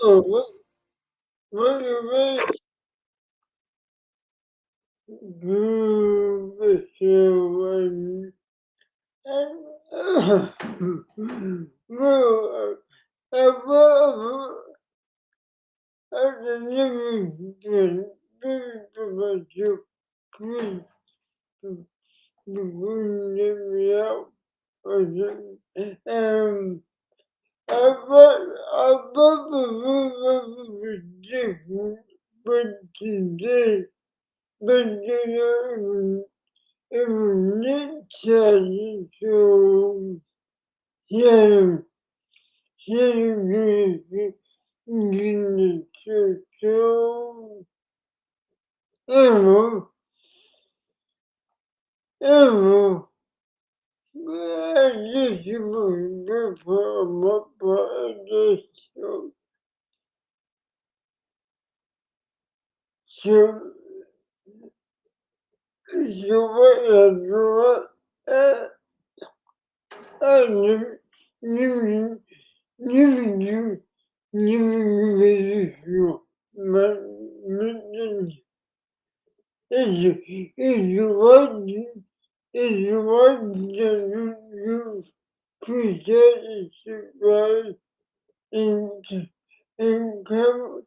what do you well, above the you please me out. Above the different, but today, but it challenge to hear, hear so Evo, Evo, this will for this so what I knew you you you but is what you present right in come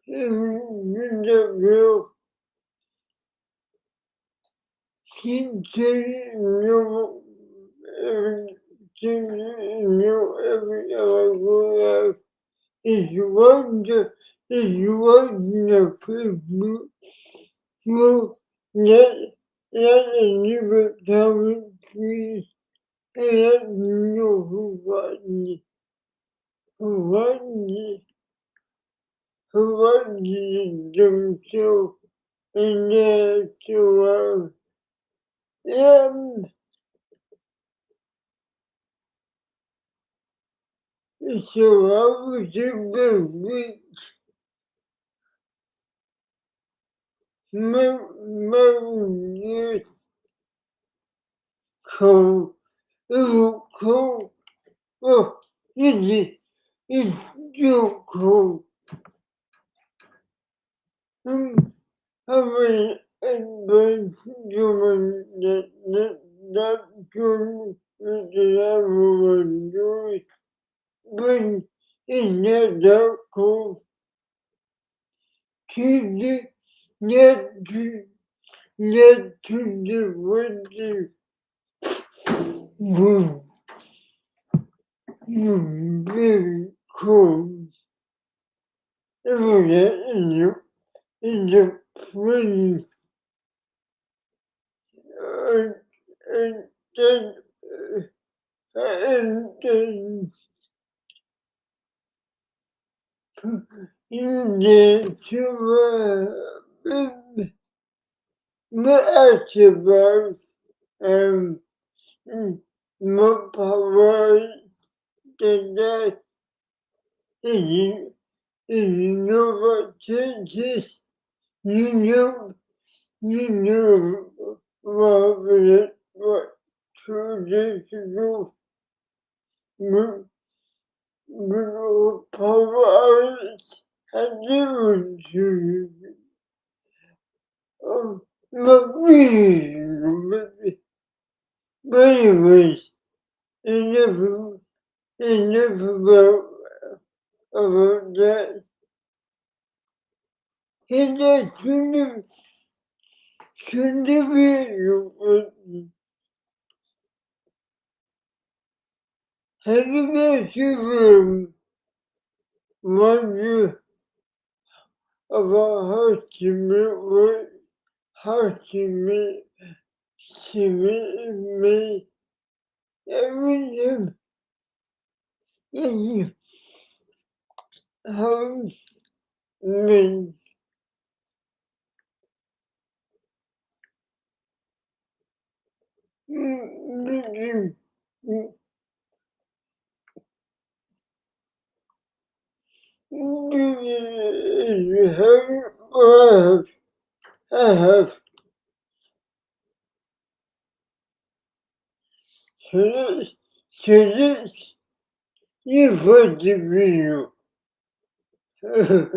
in the real continue every other is wonder people who let a new coming trees and let me know who was themselves and there to so I was able to my cold, it was cold, oh, it's still cold. I mean, and human that could everyone do it, but it's not that cold. Kids yet to the winter was very cold. It was in the spring, and then and then in the summer, my about um more power than that is you know what changes you know what 2 days ago more power had given to you. But anyways, enough, enough about that. And that shouldn't be having a children wonder about how she made everything in how made making I have so this you put the video What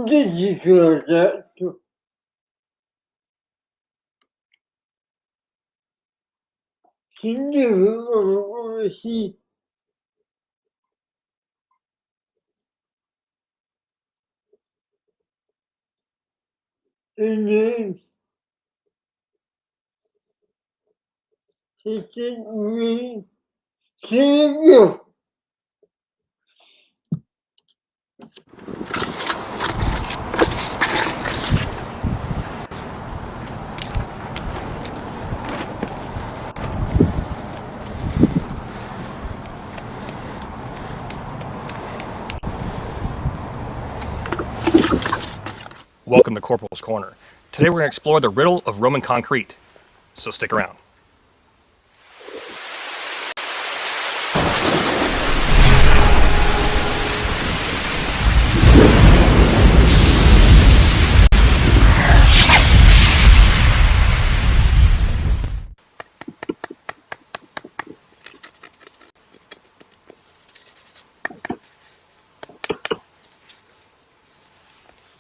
did you feel that? Can you see the name? He said me. Can you? Welcome to Corporal's Corner. Today we're going to explore the riddle of Roman concrete, so stick around.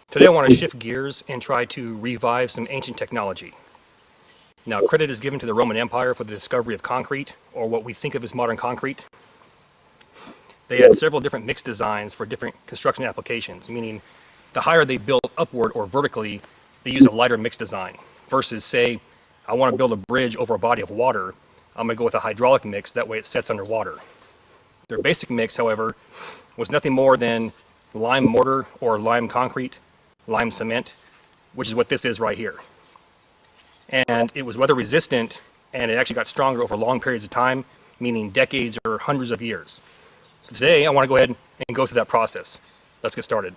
Today I want to shift gears and try to revive some ancient technology. Now, credit is given to the Roman Empire for the discovery of concrete, or what we think of as modern concrete. They had several different mix designs for different construction applications, meaning the higher they built upward or vertically, they use a lighter mix design. Versus, say, I want to build a bridge over a body of water, I'm going to go with a hydraulic mix, that way it sets underwater. Their basic mix, however, was nothing more than lime mortar or lime concrete, lime cement, which is what this is right here. And it was weather resistant, and it actually got stronger over long periods of time, meaning decades or hundreds of years. So today I want to go ahead and go through that process. Let's get started.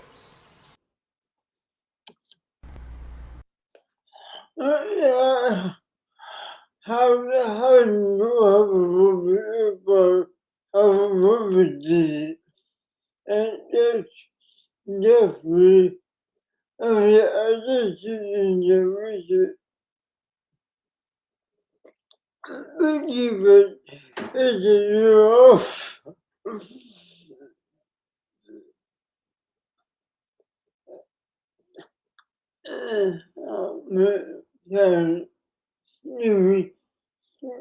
Yeah. How do you have a movie did it? And that's definitely, I mean, I just didn't research. Thank you, but it's a year off. Man, sorry. Give me,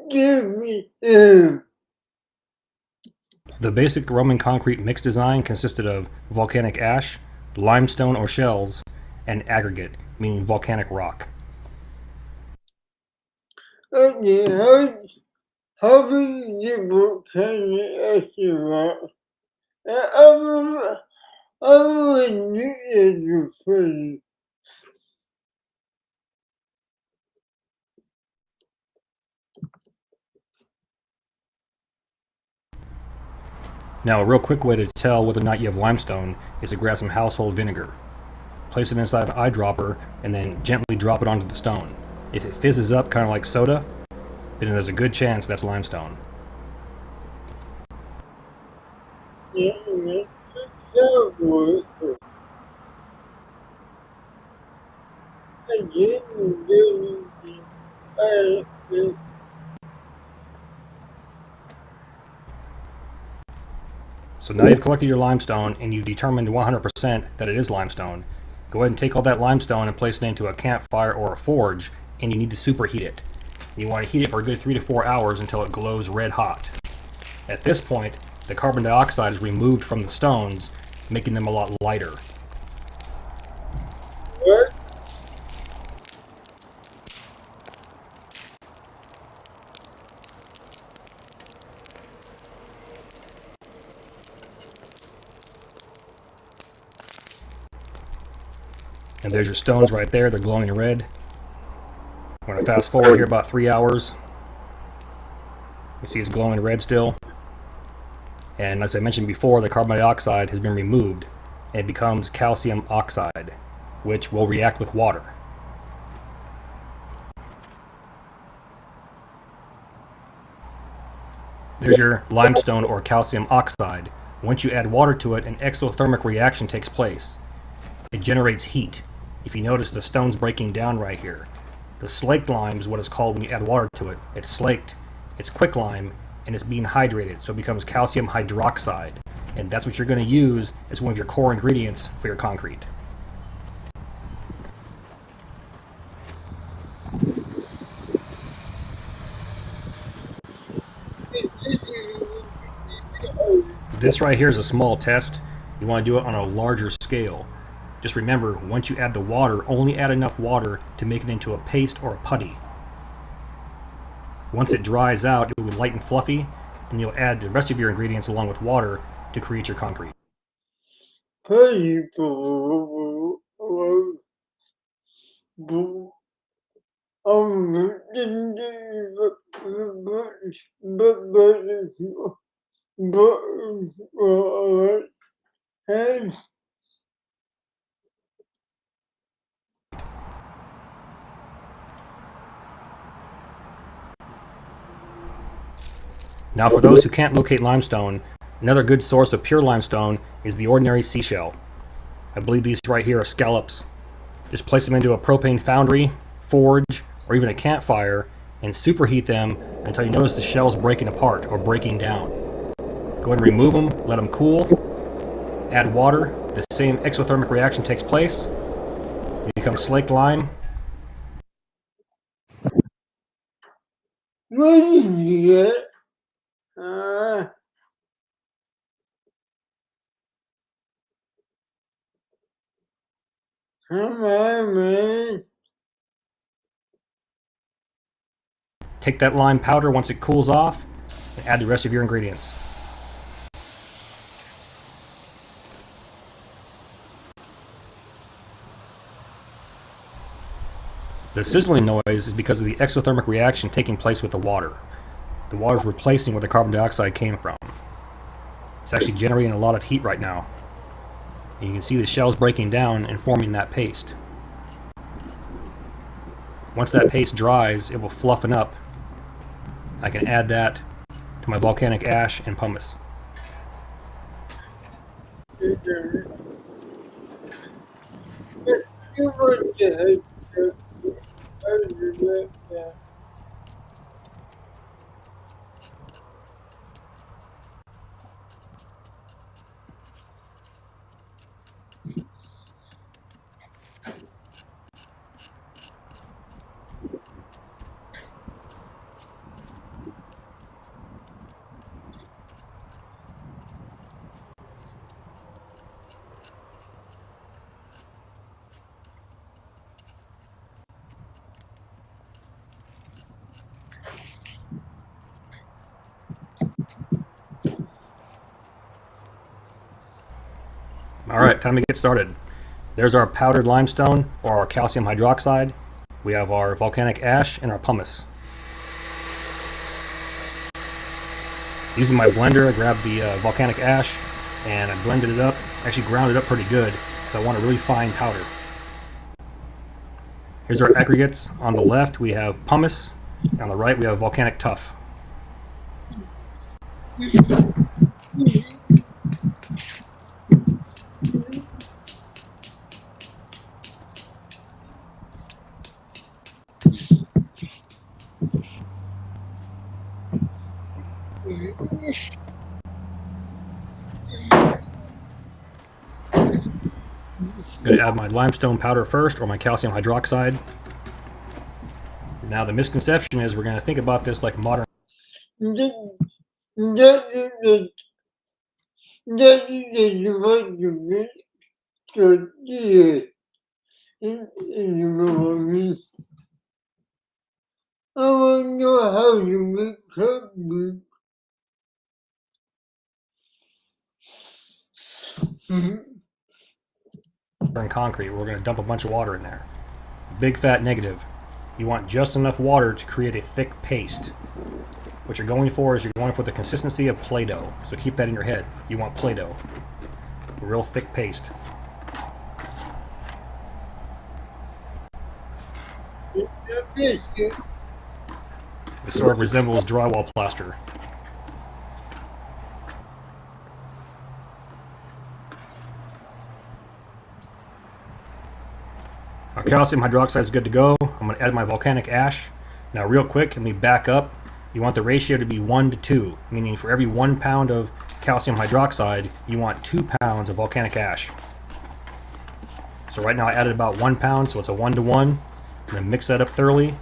give me, The basic Roman concrete mix design consisted of volcanic ash, limestone or shells, and aggregate, meaning volcanic rock. okay, how many people can you ask you about? I really need you for you. Now, a real quick way to tell whether or not you have limestone is to grab some household vinegar. Place it inside an eyedropper and then gently drop it onto the stone. If it fizzes up kind of like soda, then there's a good chance that's limestone. Yeah, so good. I didn't do it. So now you've collected your limestone and you've determined 100% that it is limestone. Go ahead and take all that limestone and place it into a campfire or a forge, and you need to superheat it. You want to heat it for a good 3 to 4 hours until it glows red hot. At this point, the carbon dioxide is removed from the stones, making them a lot lighter. What? And there's your stones right there, they're glowing red. I'm going to fast forward here about 3 hours. You see it's glowing red still. And as I mentioned before, the carbon dioxide has been removed and it becomes calcium oxide, which will react with water. There's your limestone or calcium oxide. Once you add water to it, an exothermic reaction takes place. It generates heat. If you notice the stone's breaking down right here. The slaked lime is what it's called when you add water to it. It's slaked, It's quicklime, and it's being hydrated, so it becomes calcium hydroxide. And that's what you're going to use as one of your core ingredients for your concrete. This right here is a small test. You want to do it on a larger scale. Just remember, once you add the water, only add enough water to make it into a paste or a putty. Once it dries out, it will be light and fluffy, and you'll add the rest of your ingredients along with water to create your concrete. Now, for those who can't locate limestone, another good source of pure limestone is the ordinary seashell. I believe these right here are scallops. Just place them into a propane foundry, forge, or even a campfire and superheat them until you notice the shells breaking apart or breaking down. Go ahead and remove them, let them cool, add water, the same exothermic reaction takes place, it becomes slaked lime. What did you get? Come on, man. Take that lime powder once it cools off and add the rest of your ingredients. The sizzling noise is because of the exothermic reaction taking place with the water. The water is replacing where the carbon dioxide came from. It's actually generating a lot of heat right now. And you can see the shells breaking down and forming that paste. Once that paste dries, it will fluffen up. I can add that to my volcanic ash and pumice. Alright, time to get started. There's our powdered limestone, or our calcium hydroxide. We have our volcanic ash and our pumice. Using my blender, I grabbed the volcanic ash and I blended it up. Actually ground it up pretty good because I want a really fine powder. Here's our aggregates. On the left we have pumice, and on the right we have volcanic tuff. I'm going to add my limestone powder first, or my calcium hydroxide. Now the misconception is we're going to think about this like modern. I want to know how you make cookies. Concrete. We're going to dump a bunch of water in there. Big fat negative. You want just enough water to create a thick paste. What you're going for is you're going for the consistency of Play-Doh. So keep that in your head. You want Play-Doh. A real thick paste. It sort of resembles drywall plaster. Our calcium hydroxide is good to go. I'm going to add my volcanic ash. Now real quick, let me back up. you want the ratio to be 1 to 2, meaning for every 1 pound of calcium hydroxide, you want 2 pounds of volcanic ash. So right now I added about 1 pound, so it's a 1 to 1. I'm going to mix that up thoroughly,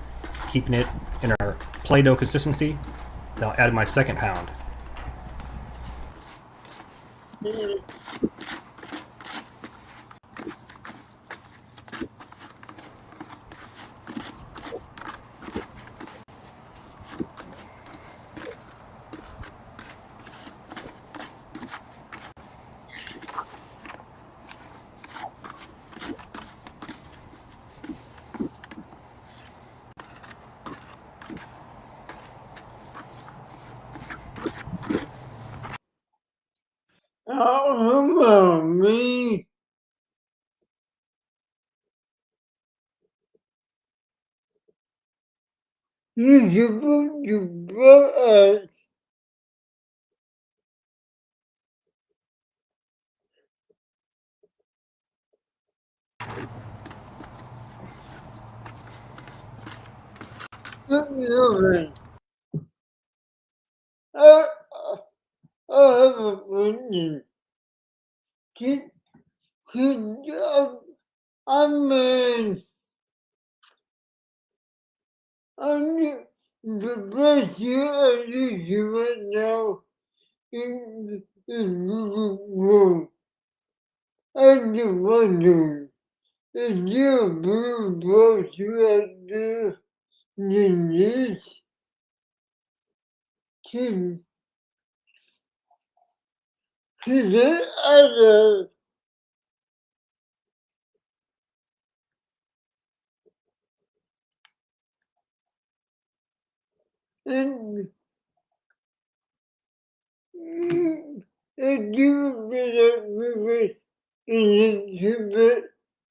keeping it in our Play-Doh consistency. Then I'll add my second pound. Oh, me. You put something. I, I have a question. Can, can, I mean, I'm the best year I use right now is Google. I'm just wondering, is there a blue brochure out there in this? Can, can there other and if you been up with it, is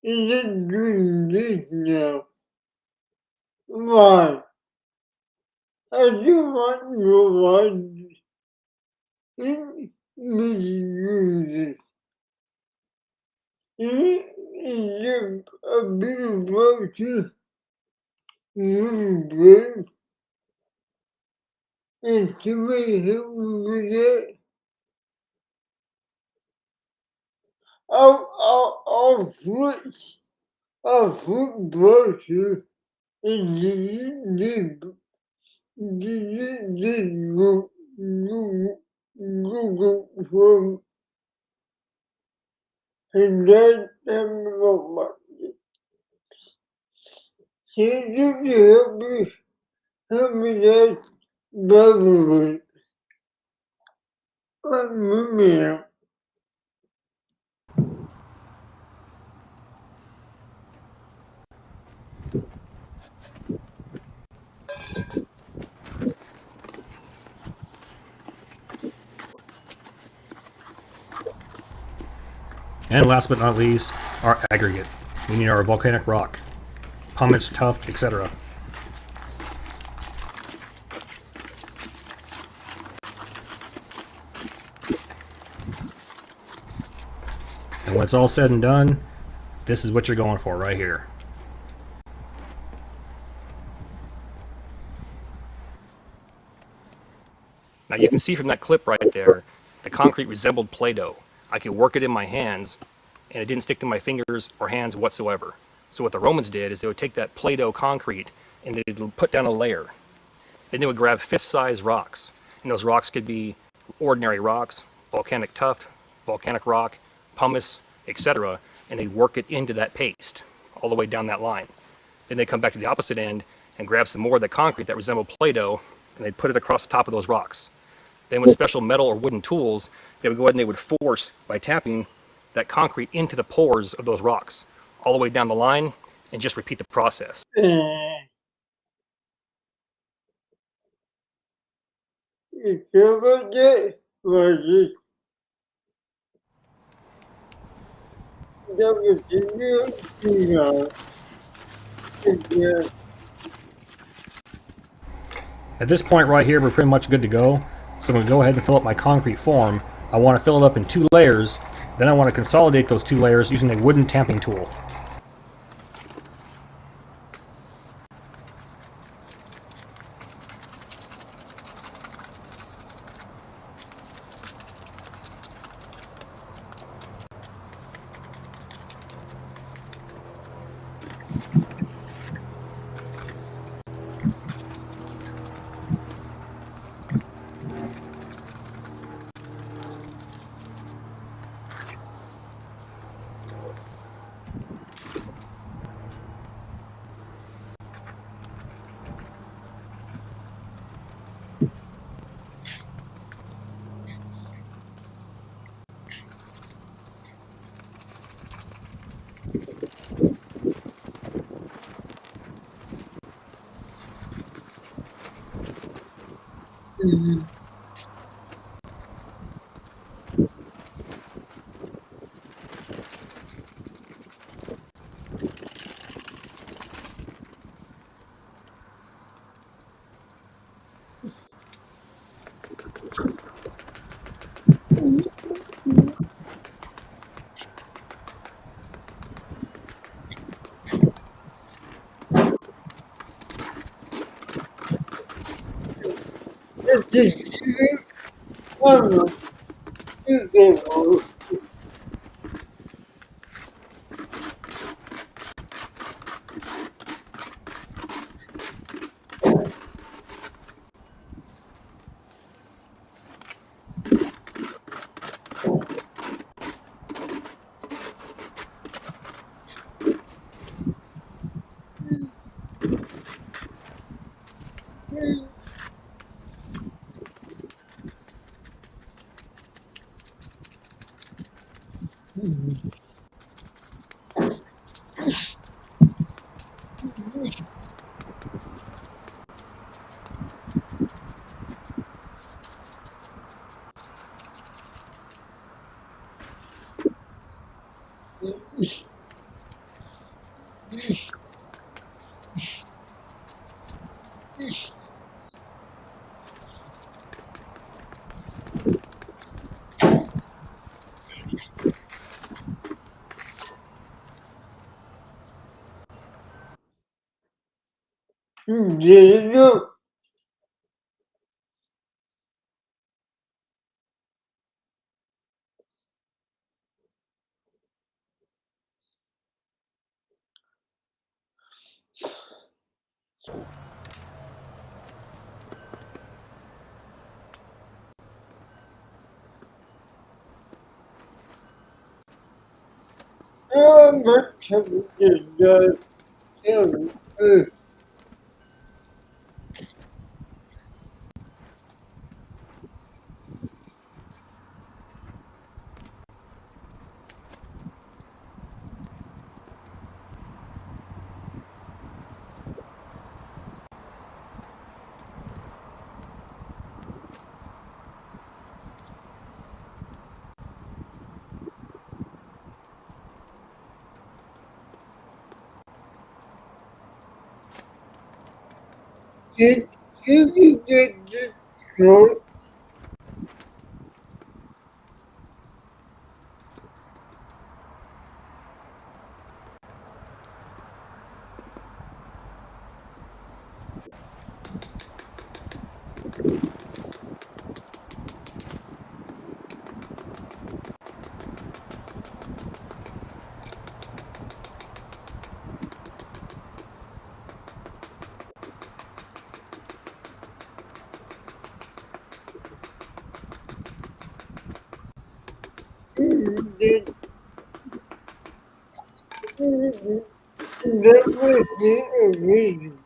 it doing this now? Why? I do want to know why it misuses. Is there a bit of brochure you bring and somebody help me with that? I'll flip brochure and this Google form and that time of my can you help me that Bible let me out. And last but not least, our aggregate, meaning our volcanic rock, pumice, tuff, etc. And when it's all said and done, this is what you're going for right here. Now you can see from that clip right there, the concrete resembled Play-Doh. I could work it in my hands, and it didn't stick to my fingers or hands whatsoever. So what the Romans did is they would take that Play-Doh concrete and they'd put down a layer. Then they would grab fist-sized rocks, and those rocks could be ordinary rocks, volcanic tuff, volcanic rock, pumice, etc., and they'd work it into that paste all the way down that line. Then they'd come back to the opposite end and grab some more of the concrete that resembled Play-Doh, and they'd put it across the top of those rocks. Then with special metal or wooden tools, they would go ahead and they would force, by tapping, that concrete into the pores of those rocks, all the way down the line, and just repeat the process. It's over there, was it? That was the new thing. Yeah. At this point right here, we're pretty much good to go. So I'm going to go ahead and fill up my concrete form. I want to fill it up in 2 layers. Then I want to consolidate those 2 layers using a wooden tamping tool. This is one of the devils. Diego, I'm not coming to die. Did you get this short? Did that was the reason.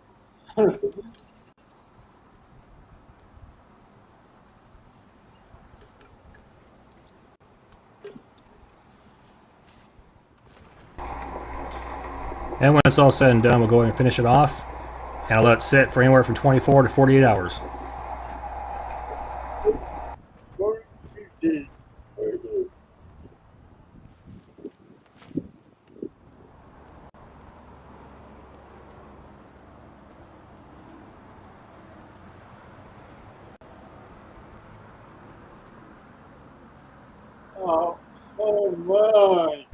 And when it's all said and done, we'll go ahead and finish it off. And I'll let it sit for anywhere from 24 to 48 hours. What you did. Oh my.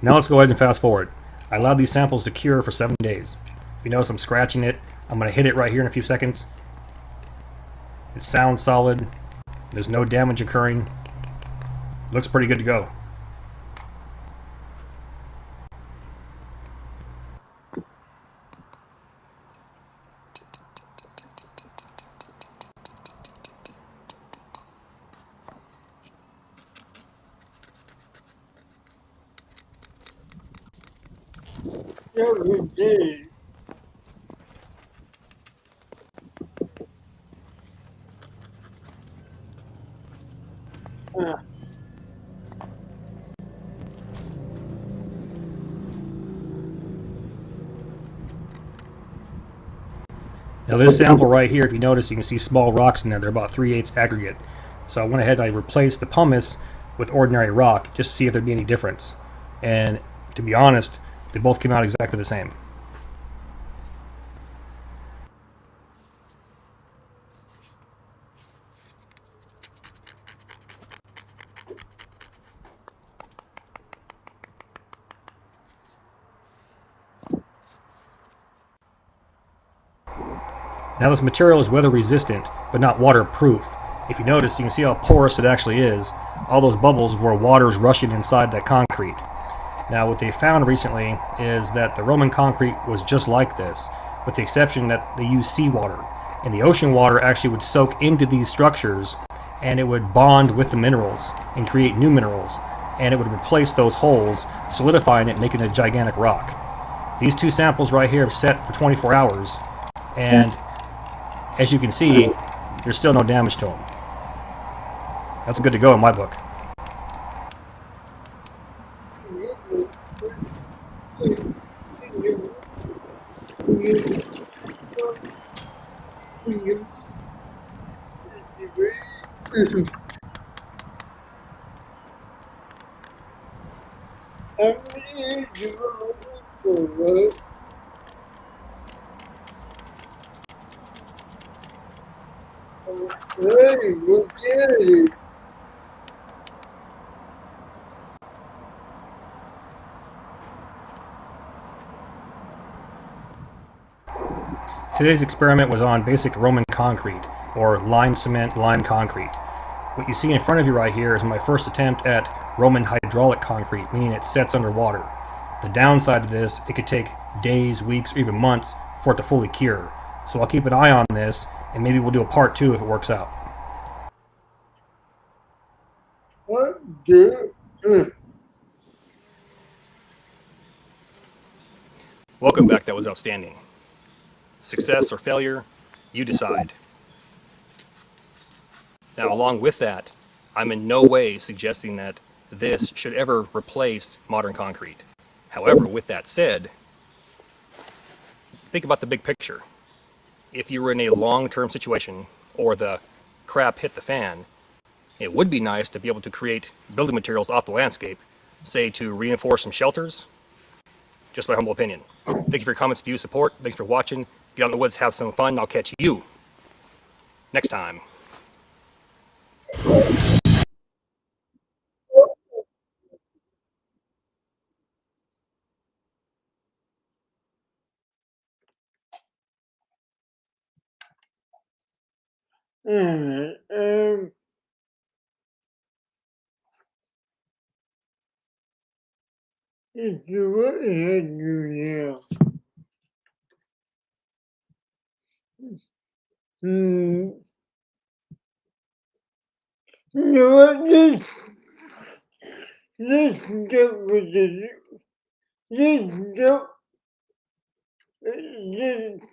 Now let's go ahead and fast forward. I allowed these samples to cure for 7 days. If you notice I'm scratching it, I'm going to hit it right here in a few seconds. It sounds solid. There's no damage occurring. Looks pretty good to go. every day. Uh, Now this sample right here, if you notice, you can see small rocks in there. They're about 3/8 aggregate. So I went ahead and I replaced the pumice with ordinary rock just to see if there'd be any difference. And to be honest, they both came out exactly the same. Now this material is weather resistant, but not waterproof. If you notice, you can see how porous it actually is. All those bubbles where water is rushing inside that concrete. Now what they found recently is that the Roman concrete was just like this, with the exception that they used seawater. And the ocean water actually would soak into these structures and it would bond with the minerals and create new minerals. And it would replace those holes, solidifying it, making a gigantic rock. These two samples right here have set for 24 hours, and as you can see, there's still no damage to them. That's good to go in my book. Very good. Today's experiment was on basic Roman concrete, or lime cement lime concrete. What you see in front of you right here is my first attempt at Roman hydraulic concrete, meaning it sets underwater. The downside of this, it could take days, weeks, or even months for it to fully cure. So I'll keep an eye on this, and maybe we'll do a part 2 if it works out. What do? Welcome back, that was outstanding. Success or failure, you decide. Now, along with that, I'm in no way suggesting that this should ever replace modern concrete. However, with that said, think about the big picture. If you were in a long-term situation or the crap hit the fan, it would be nice to be able to create building materials off the landscape, say to reinforce some shelters. Just my humble opinion. Thank you for your comments, views, support. Thanks for watching. Get out in the woods, have some fun. I'll catch you next time. Um, if you what had you now? Hmm. You know what? Let's get with it. Let's go. Let's.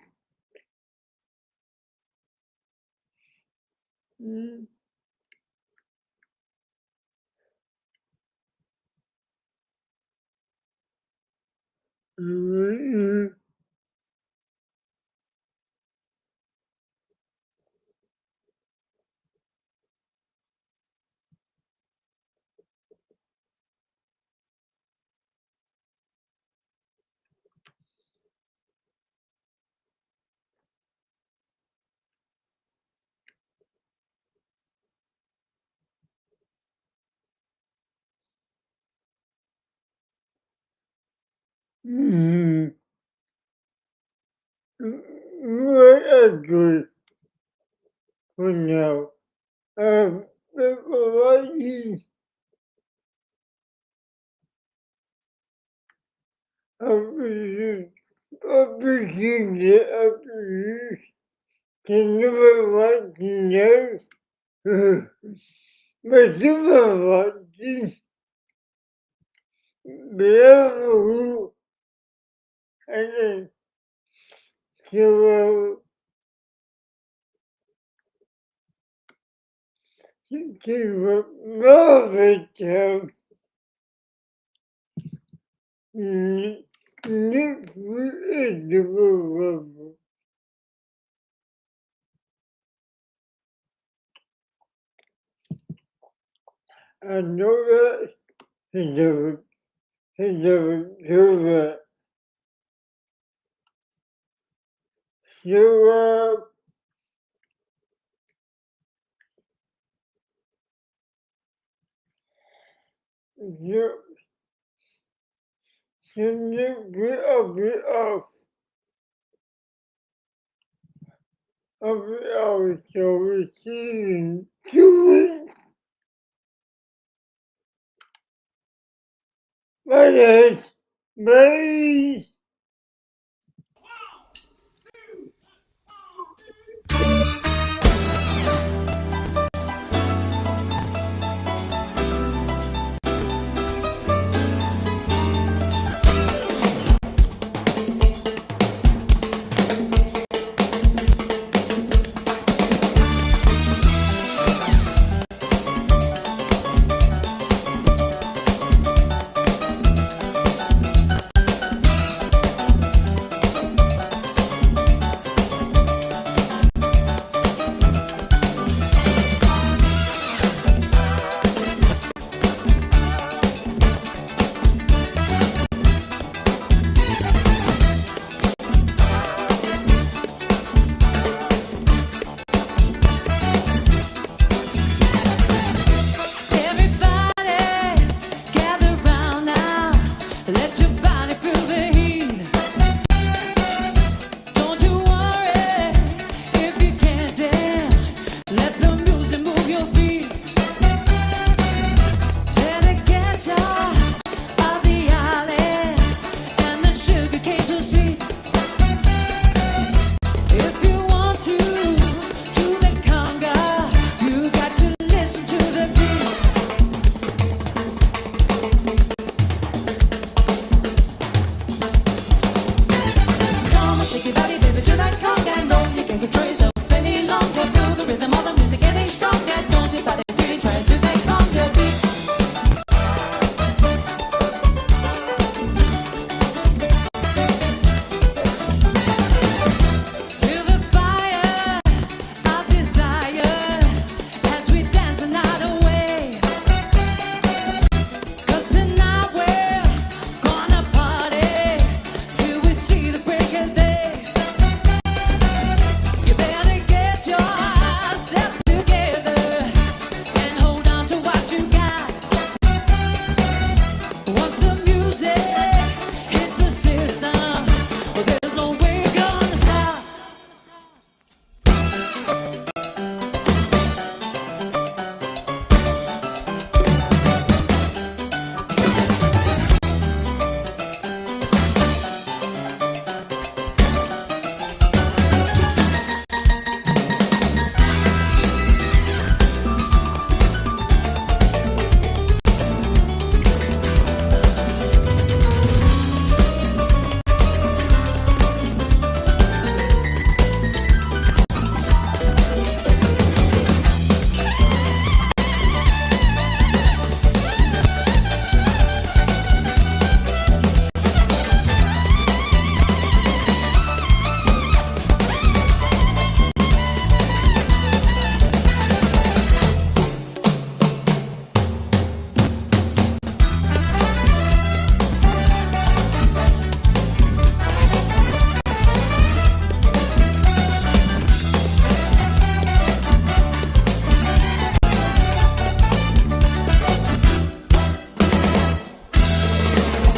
What a good for now. What is appreciate the appreciation. Can never want to know. But never want to be able and to love it, individual. I know that he never do that. You, you, you get a bit of it, so receiving to it. But it's me. Shake it